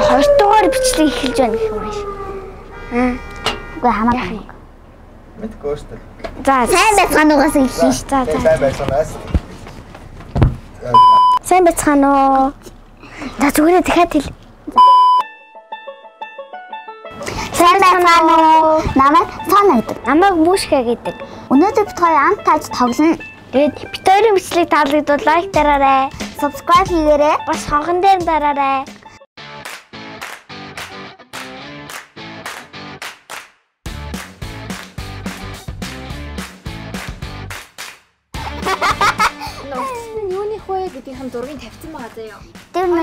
2 дугаар бичлэг эхэлж байна гэх юм ааш. Үгүй хамаагүй. Мэдгүй шүү дээ. За сайн байцгаануугаас эхэлнэ ш. За сайн байцгаанаас. Сайн байцгаанаа. За зүгээр дахиад хэл. Сайн байцгаанаа. Намайг Цаана гэдэг. Намайг Мушка гэдэг. Өнөөдөр бид хоёр амт тааж тоглоно. Тэгээд бид хоёрын бичлэг таалагдвал лайк дараарай. Subscribe хийгээрэй. Бас хонхон дээр дараарай. Юуны хөөе гэдгийн зургийг тавьсан байгаа заяа. Тэр нь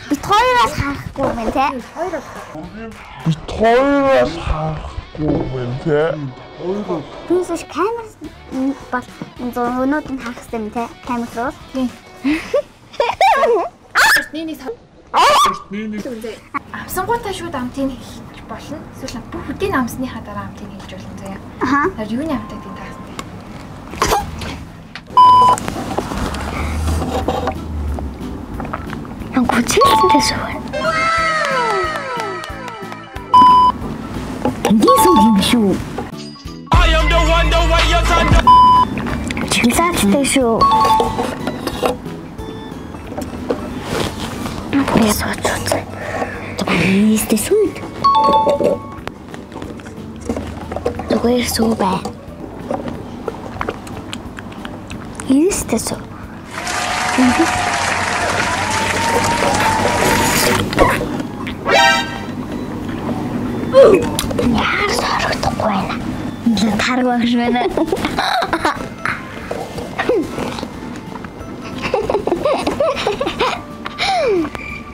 бид хоёроос харахгүй юм те. Бид хоёроос харахгүй юм те. Түүнээс камер бол өнөөдөр нь харах юм те. Камер руу. Тийм. Нийний амсангуудаа шууд амтыг хэлж болно. Эсвэл бүгдийн амсныхаа дараа амтыг хэлж болно заяа. Аха. Тэр юуны амтыг тийм таасан. Ang kuchilтэй шүү. Hindi суугийн шүү. I am the one the way you turn. Чилээтэй шүү. Бисочтой. Тэстэй шүү. Зүгээр шүү бай. Ийстэй шүү. Яар сорогдохгүй байна. Нэг тарг багш байна.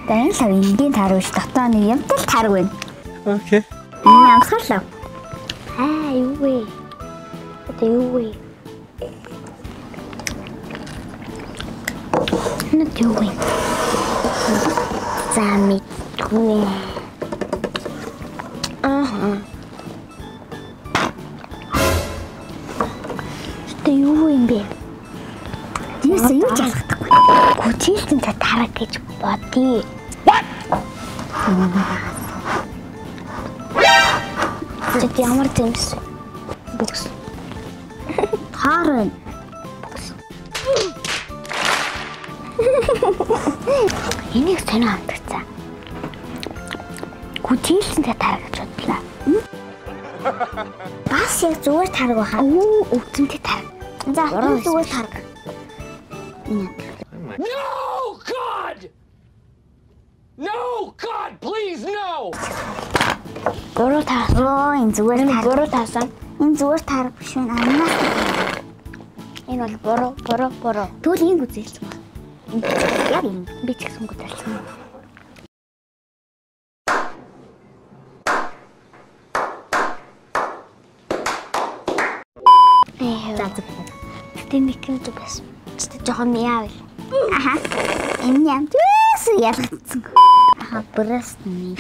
Тань лав ингийн тарвш дотоо нэг юмтай тарг байна. Окей. Энэ амсгалаа. Юу вэ? Тэ юу вэ? Нэг юу вэ? Замитгүй. Тэ юу юм бэ? Дээс юу ч ялгахдаггүй. Гүчилтэн та тараг гэж бодъё. Тэд ямар зэмс? Бокс. Харин. Энийг сонио амтгацаа. Гүчилтэн та тараг гэж бодлаа. Бас яг зүгээр тараг баха. Өвдөнтэй тараг. За, энэ зүгээр тараг. No God! No God, please no! Буруу тарах. Энэ зүгээр тараг. Буруу таасан. Энэ зүгээр тараг биш үү? Амнаас. Энэ бол буруу. Тэгвэл энэ үзээлсэн баг. Энэ яг энэ би ч гэсэн гүтэлсэн. Гэтэ нэг юм зүг байсан. Гэтэ жоохон яав. Аха. Энэ юм зүс ялгцсан. Аха, бүрээс нь.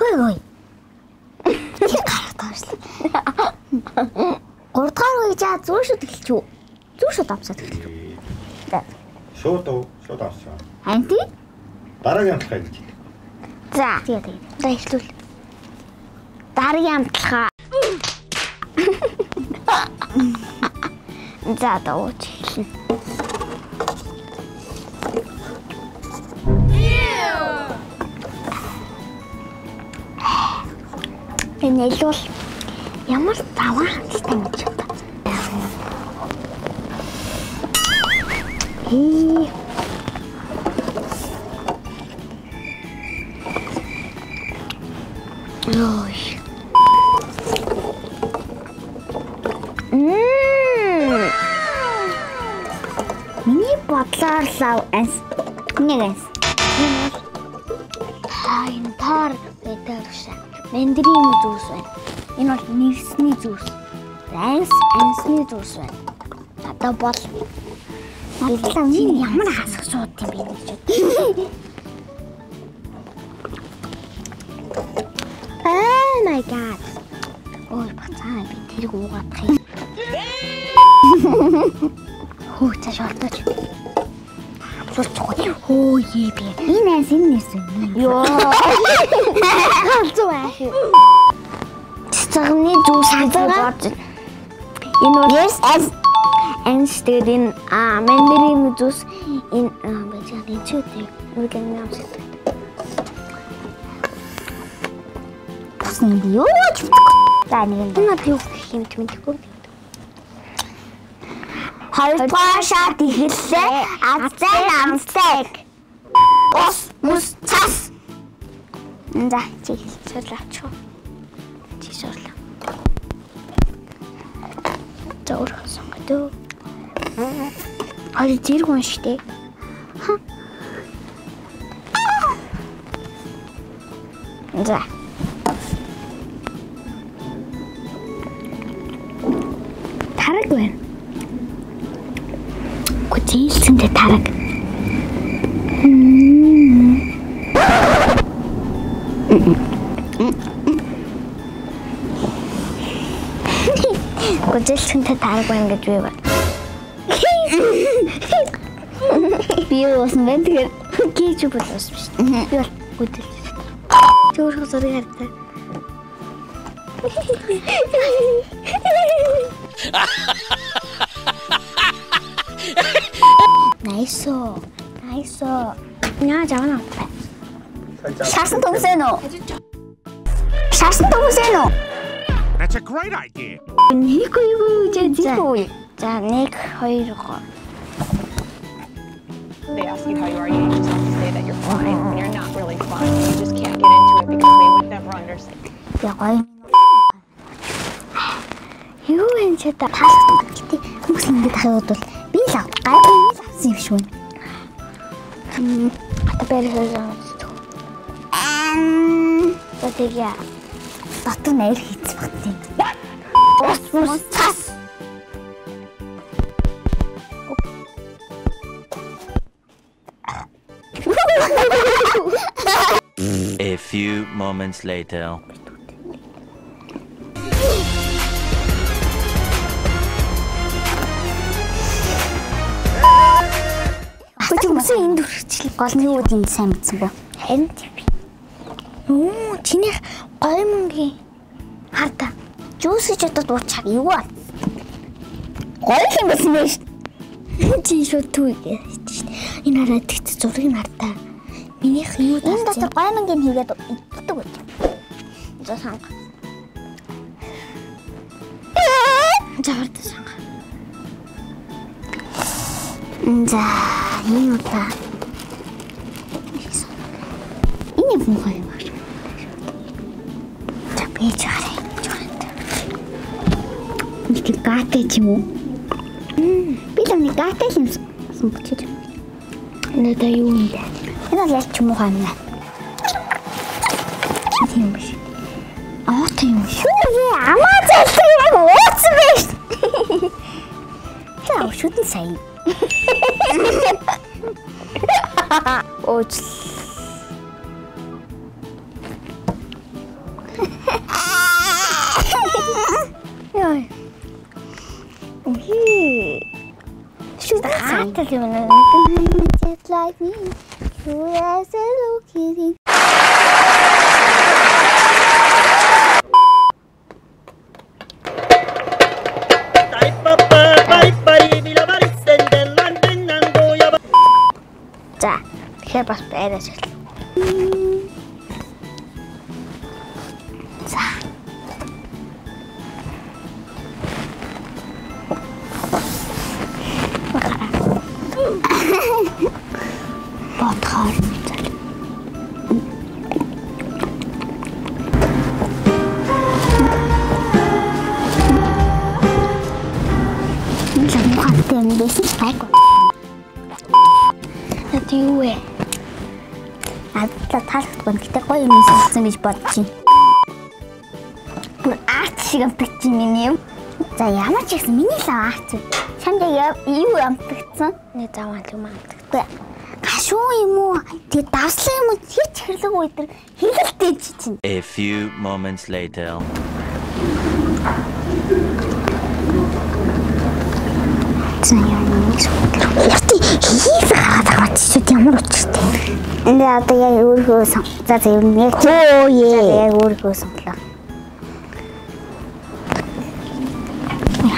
Ой. Чи гарахтаашлаа. 3 дахь үе жаа зүүн шүд эхэлчихв. Зүүн шүд авсаад эхэлчихв. Шууд авсан. Анти? Дараагийн амтлахаа гэж. За, тэгээ. За эхлүүл. Дараагийн амтлахаа. За, дооч эхэлнэ. Энэ илүү ямар даваа хандлтай юм ч удаа. Ой. Миний бодлоор лав анс. Нэг анс. Энэ таар байдаг шээ. Мандрин зүс байна. Энэ бол нэрсний зүс. Ансны зүс байна. Одоо бол ямар хасах шууд юм бэ гэж бод. Oh my god. Ой, бацаа би тэрийг уугаадах юм. Хөө цааш ордооч. Суучихгүй. Хөө би. Энэ анс энэ нэрсэн. Йоо. Хацуу аа. Цэцэгний зүүс хазаад. Энэ бол анс тэгээд энэ мандарин зүүс энэ бачааны чүтэй. Үгүй нэмсэн. Тасны юу ч за нэг юм юу гэх юм мэдгүй. Хоёрдугаар шат ихэллээ. Азтай намстай. Ус мус цас. За чи хэлцүүлээч. Чи шуурлаа. Зөөр сонгодоо. Хали зэрэг унштэй. За. Тараг байна. Зээлцэнтэй тараг. Зээлцэнтэй тараг байна гэж би бат. Би уусан байна тэгээд гээж болоос биш. Би бол үдэл. Зөөрхөн зургийг хартай. Найсо. Яа жаана. Шасан томсэнө. That's a great idea. Нэг юу жижиг. За 1 2 3. They ask you how you are, you just have to say that you're fine when you're not really fine. You just can't get into it because they would never understand. Яа. Юу энэ ч та гэдэг хүмүүс ингэ тахиуд бол би л авсан юм шүү. Ата бэрхээ. Тэгэ батан нэр хийц багтیں۔ Ус цас. A few moments later. Үгүй энэ дүрчил гол нь юу гэдгийг сайн мэдсэн бо. Харин тийм. Чиний гоймонгийн харта. Жуус гэж одоо дуучааг юу аа? Гой юм байсан байх шүү. Чи шууд түүгээ шүү. Энэ хараад тэгт зургийг харта. Минийх юу даа? Энэ дотор гоймонгийн хийгээд иддэг үү? За санга. Жаард санга. За энэ удаа энэ юм гоё юм байна. За би чарай. Нэг гатай ч юм уу? Би л нэг гатай юм сүмчиж. Энэ да юу юм бэ? Энэ л ч юм уу хаа. Тийм биш. Тийм шүү. Амаа зэлтэй яг ууцсан биш. За шүтэн сайн. Ооч. Яа. Шүтэн сайн юм байна. Just like me. You are so lucky. За, тэгэхээр бас байраас л. За. Батхаар. Нэг хаттай юм байсан байг. Юу вэ? Таалагдгүй. Гэтэ гоё юм хэлсэн гэж бодож байна. Бүр арт шиг амтгч миний юм. За ямар ч гэсэн миний л арт. Чамд юу амтгцсан? Нэг замаа юм амтгцсан. Гашуу юм уу? Тэг давслаа юм уу? Хийч хэрлэг өдөр хэлэлтэй чинь. A few moments later. Заяа нэг ярти хийх хараад байгаа чи. Энд одоо яг өөргөө за зөв нэг. Оо яа. Яг өөргөө сонглоо.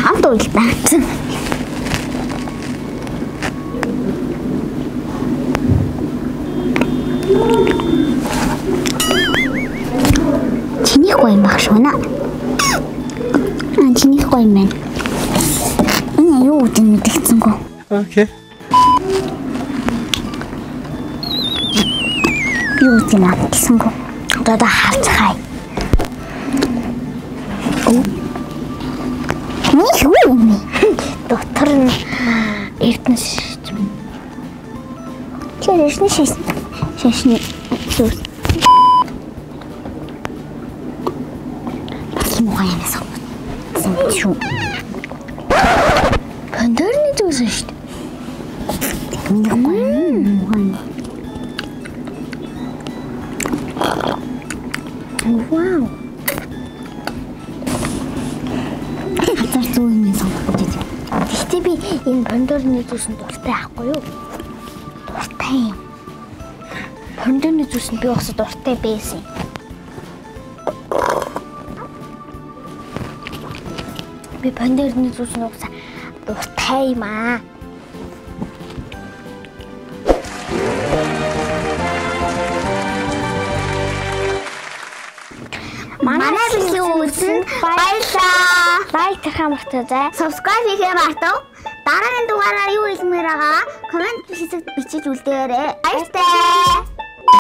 Хамт уйлдаа. Чиний гоё мах шуна. Чиний гоё мэн. Энэ юу гэдэг мэдгэцэнгөө. Окей. Юу гэдэг мэдгэцэнгөө. Одоо харцгаая. Нэг юу юм бэ? Доктор нь эрдэнэс. Чэршний шашны зүс. Муухайнаас авсан шүү. Пандорны зүс шүү дээ. Миний гоё. Вау. Хатар зүүн сонгоод дээ. Гэхдээ би энэ пандорны зүсэнд дуртай аахгүй юу? Дуртай юм. Пандорны зүсэнд би бас дуртай байсан. Би пандорны зүсэнд уусаа дуртай юм аа. Манай видео үзсэнд баярлалаа. Лайк хийх мартаа. Subscribe хийх мартаа. Дараагийн дугаараар юу хэлмээр байгаа? Комент хэсэгт бичиж үлдээгээрэй. Баярлалаа.